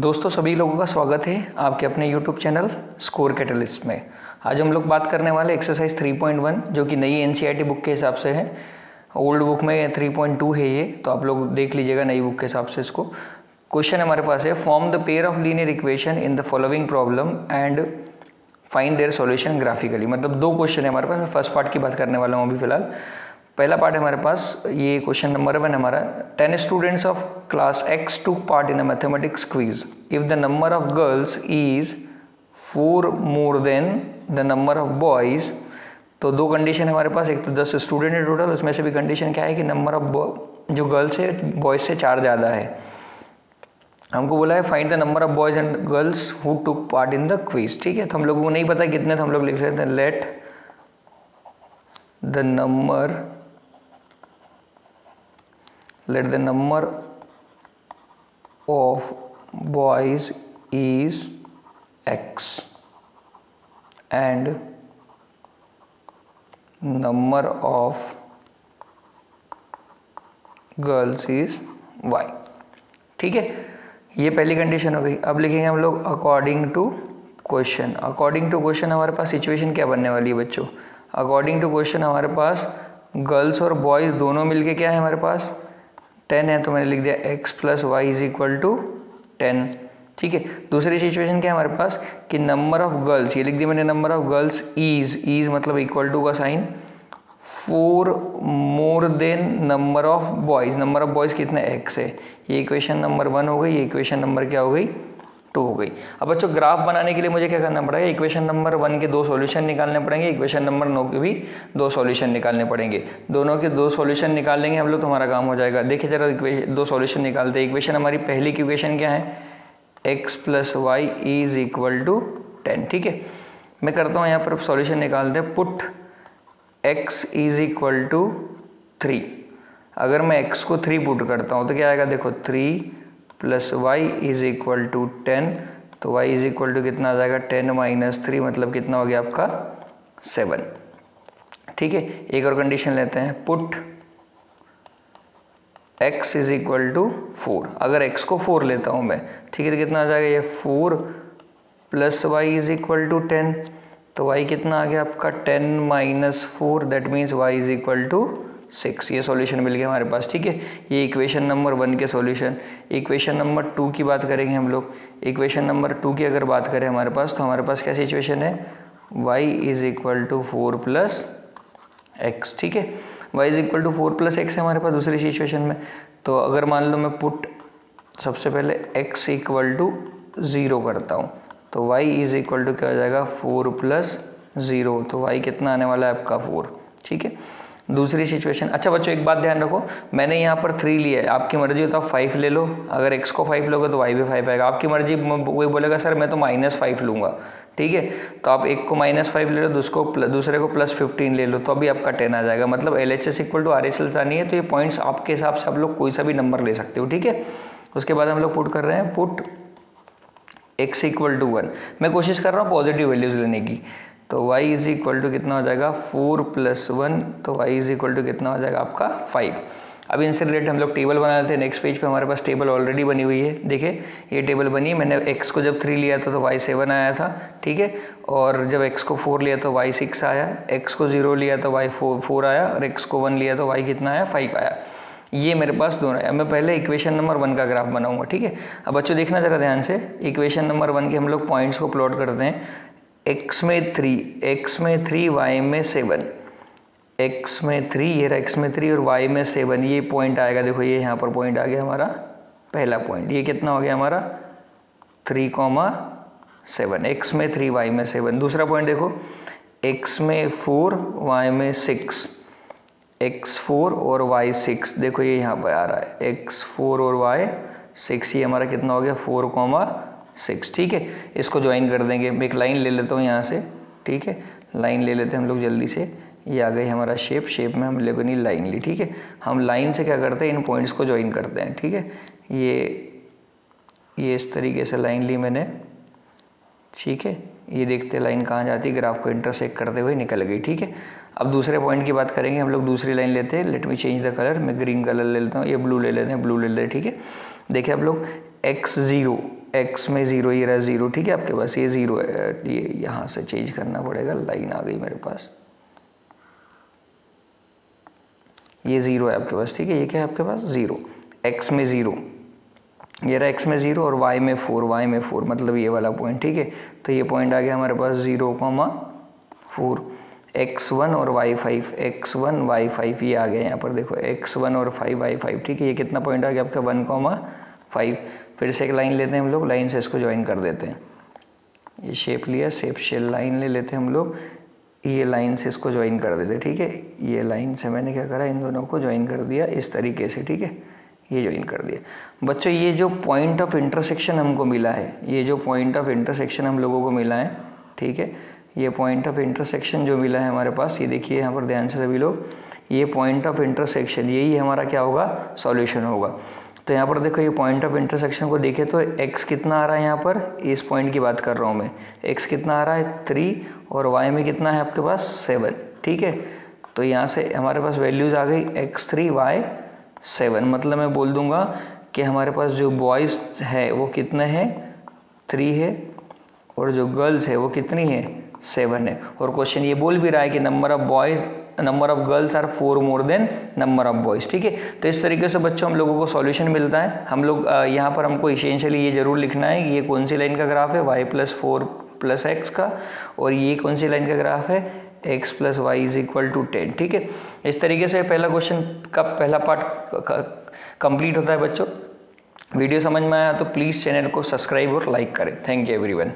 दोस्तों सभी लोगों का स्वागत है आपके अपने YouTube चैनल स्कोर कैटलिस्ट में। आज हम लोग बात करने वाले एक्सरसाइज 3.1 जो कि नई NCERT बुक के हिसाब से है। ओल्ड बुक में 3.2 है ये, तो आप लोग देख लीजिएगा नई बुक के हिसाब से इसको। क्वेश्चन हमारे पास है, form the pair of linear equation in the following problem and find their solution graphically. मतलब दो क्वेश्चन है हमारे पास। मैं फर्स्ट पार्ट की बात करने वाला हूँ अभी फिलहाल। पहला पार्ट है हमारे पास, ये क्वेश्चन नंबर 1 हमारा। 10 students of class X took part in a mathematics quiz. If the number of girls is 4 more than the number of boys, तो दो कंडीशन है हमारे पास। एक तो 10 स्टूडेंट है टोटल, उसमें से भी कंडीशन क्या है कि नंबर ऑफ जो गर्ल्स है बॉयज़ से 4 ज़्यादा है। हमको बोला है find the number of boys and girls who took part in the quiz. ठीक है, तो हम लोगों को नहीं पता कितने, तो हम लोग लिख लेते हैं let the number of boys is X and number of girls is Y। ठीक है, ये पहली कंडीशन हो गई। अब लिखेंगे हम लोग according to question. According to question हमारे पास सिचुएशन क्या बनने वाली है बच्चों? अकॉर्डिंग टू क्वेश्चन हमारे पास गर्ल्स और बॉयज़ दोनों मिलके क्या है हमारे पास 10 है, तो मैंने लिख दिया x plus y is equal to 10। ठीक है, दूसरी सिचुएशन क्या है हमारे पास कि नंबर ऑफ गर्ल्स, ये लिख दिया मैंने नंबर ऑफ गर्ल्स इज मतलब इक्वल टू का sign 4 more than number of boys. Number of boys कितना x है। ये इक्वेशन नंबर 1 हो गई, ये इक्वेशन नंबर क्या हो गई 2 हो गई। अब बच्चों ग्राफ बनाने के लिए मुझे क्या करना पड़ेगा, इक्वेशन नंबर 1 के 2 सॉल्यूशन निकालने पड़ेंगे, इक्वेशन नंबर 9 के भी 2 सॉल्यूशन निकालने पड़ेंगे। दोनों के 2 सॉल्यूशन निकाल लेंगे हम लोग तो हमारा काम हो जाएगा। देखिए जरा 2 सॉल्यूशन निकालते हैं। इक्वेशन हमारी पहली की इक्वेशन क्या है, x plus y is equal to 10। ठीक है, मैं करता हूँ यहाँ पर सॉल्यूशन निकालते हैं। Put x is equal to 3। अगर मैं x को 3 पुट करता हूँ तो क्या आएगा, देखो 3 plus y is equal to 10, तो y इज इक्वल टू कितना आ जाएगा 10 माइनस 3 मतलब कितना हो गया आपका 7। ठीक है, एक और कंडीशन लेते हैं। Put x is equal to 4। अगर x को 4 लेता हूँ मैं, ठीक है, तो कितना आ जाएगा ये 4 plus y is equal to 10, तो y कितना आ गया आपका 10 minus 4, that means y is equal to 6। ये सॉल्यूशन मिल गया हमारे पास। ठीक है, ये इक्वेशन नंबर 1 के सॉल्यूशन। इक्वेशन नंबर 2 की बात करेंगे हम लोग। इक्वेशन नंबर 2 की अगर बात करें हमारे पास, तो हमारे पास क्या सिचुएशन है, y is equal to 4 plus x. ठीक है, y is equal to 4 plus x है हमारे पास दूसरी सिचुएशन में। तो अगर मान लो मैं पुट सबसे पहले x इक्वल टू 0 करता हूँ, तो y इज इक्वल टू क्या हो जाएगा 4 प्लस 0, तो y कितना आने वाला है आपका 4। ठीक है, दूसरी सिचुएशन। अच्छा बच्चों एक बात ध्यान रखो, मैंने यहाँ पर 3 लिया है, आपकी मर्जी हो तो आप 5 ले लो। अगर x को 5 लोगे तो y भी 5 आएगा, आपकी मर्जी। कोई बोलेगा सर मैं तो -5 लूँगा, ठीक है, तो आप एक को -5 ले लो, दूसरे को +15 ले लो, तो अभी आपका 10 आ जाएगा। मतलब LHS इक्वल टू RHS नहीं है, तो ये पॉइंट्स आपके हिसाब से आप लोग कोई सा भी नंबर ले सकते हो। ठीक है, उसके बाद हम लोग पुट कर रहे हैं, पुट x इक्वल टू 1। मैं कोशिश कर रहा हूँ पॉजिटिव वैल्यूज़ लेने की, तो y इज इक्वल टू कितना हो जाएगा 4 प्लस 1, तो y इज इक्वल टू कितना हो जाएगा आपका 5। अब इनसे रिलेटेड हम लोग टेबल बना लेते हैं। नेक्स्ट पेज पे हमारे पास टेबल ऑलरेडी बनी हुई है। देखिए ये टेबल बनी, मैंने x को जब 3 लिया था तो y 7 आया था। ठीक है, और जब x को 4 लिया तो y 6 आया, x को 0 लिया तो y 4 आया, और x को 1 लिया तो y कितना आया 5 आया। ये मेरे पास दोनों है। मैं पहले इक्वेशन नंबर 1 का ग्राफ बनाऊंगा। ठीक है, अब बच्चों देखना ज़रा ध्यान से, इक्वेशन नंबर 1 के हम लोग पॉइंट्स को प्लॉट करते हैं। x में 3, y में 7, x में 3, ये रहा x में 3 और y में 7, ये पॉइंट आएगा। देखो ये यहाँ पर पॉइंट आ गया हमारा पहला पॉइंट। ये कितना हो गया हमारा 3,7, x में 3, y में 7। दूसरा पॉइंट देखो x में 4, y में 6, x 4 और y 6, देखो ये यहाँ पर आ रहा है x 4 और y 6, ये हमारा कितना हो गया 4,6। ठीक है, इसको ज्वाइन कर देंगे। मैं एक लाइन ले लेता हूँ यहाँ से। ठीक है, लाइन ले लेते हैं हम लोग जल्दी से। ये आ गई हमारा शेप में हम लोगों ने लाइन ली। ठीक है, हम लाइन से क्या करते हैं, इन पॉइंट्स को ज्वाइन करते हैं। ठीक है, ये इस तरीके से लाइन ली मैंने। ठीक है, ये देखते लाइन कहाँ जाती है, ग्राफ को इंटरसेक्ट करते हुए निकल गई। ठीक है, अब दूसरे पॉइंट की बात करेंगे हम लोग। दूसरी लाइन लेते हैं। Let me change the colour, मैं ग्रीन कलर ले लेता हूँ, ये ब्लू ले लेते हैं, ब्लू ले लेते हैं। ठीक है, देखिए आप लोग एक्स ज़ीरो, एक्स में ज़ीरो, ये रहा ज़ीरो, ठीक है आपके पास, ये ज़ीरो है, ये यहाँ से चेंज करना पड़ेगा, लाइन आ गई मेरे पास, ये ज़ीरो है आपके पास, ठीक है, ये क्या है आपके पास ज़ीरो, एक्स में ज़ीरो, ये रहा एक्स में ज़ीरो और वाई में फोर, वाई में फोर मतलब ये वाला पॉइंट, ठीक है। तो ये पॉइंट आ गया हमारे पास 0,4, x1 और y5, x1 y5 ये आ गया यहाँ पर, देखो x1 और 5 y5, ठीक है। ये कितना पॉइंट आ गया आपका 1,5। फिर से एक लाइन लेते हैं हम लोग, लाइन से इसको ज्वाइन कर देते हैं, ये शेप लिया, शेप शेल लाइन ले लेते हैं हम लोग, ये लाइन से इसको ज्वाइन कर देते, ठीक है। ये लाइन से मैंने क्या करा, इन दोनों को ज्वाइन कर दिया इस तरीके से, ठीक है, ये ज्वाइन कर दिया। बच्चों ये जो पॉइंट ऑफ इंटरसेक्शन हमको मिला है, ये जो पॉइंट ऑफ इंटरसेक्शन हम लोगों को मिला है, ठीक है, ये पॉइंट ऑफ इंटरसेक्शन जो मिला है हमारे पास, ये देखिए यहाँ पर ध्यान से सभी लोग, ये पॉइंट ऑफ इंटरसेक्शन यही हमारा क्या होगा, सॉल्यूशन होगा। तो यहाँ पर देखो ये पॉइंट ऑफ इंटरसेक्शन को देखें तो x कितना आ रहा है यहाँ पर, इस पॉइंट की बात कर रहा हूँ मैं, x कितना आ रहा है 3 और y में कितना है आपके पास 7, ठीक है। तो यहाँ से हमारे पास वैल्यूज़ आ गई x3 y7, मतलब मैं बोल दूंगा कि हमारे पास जो बॉयज़ है वो कितने हैं 3 है और जो गर्ल्स है वो कितनी है 7 है। और क्वेश्चन ये बोल भी रहा है कि number of girls are 4 more than number of boys, ठीक है। तो इस तरीके से बच्चों हम लोगों को सॉल्यूशन मिलता है। हम लोग यहाँ पर हमको इसेंशियली ये जरूर लिखना है कि ये कौन सी लाइन का ग्राफ है, y+4 + x का, और ये कौन सी लाइन का ग्राफ है, x + y = 10, ठीक है। इस तरीके से पहला क्वेश्चन का पहला पार्ट कंप्लीट होता है बच्चों। वीडियो समझ में आया तो प्लीज़ चैनल को सब्सक्राइब और लाइक करें। Thank you everyone.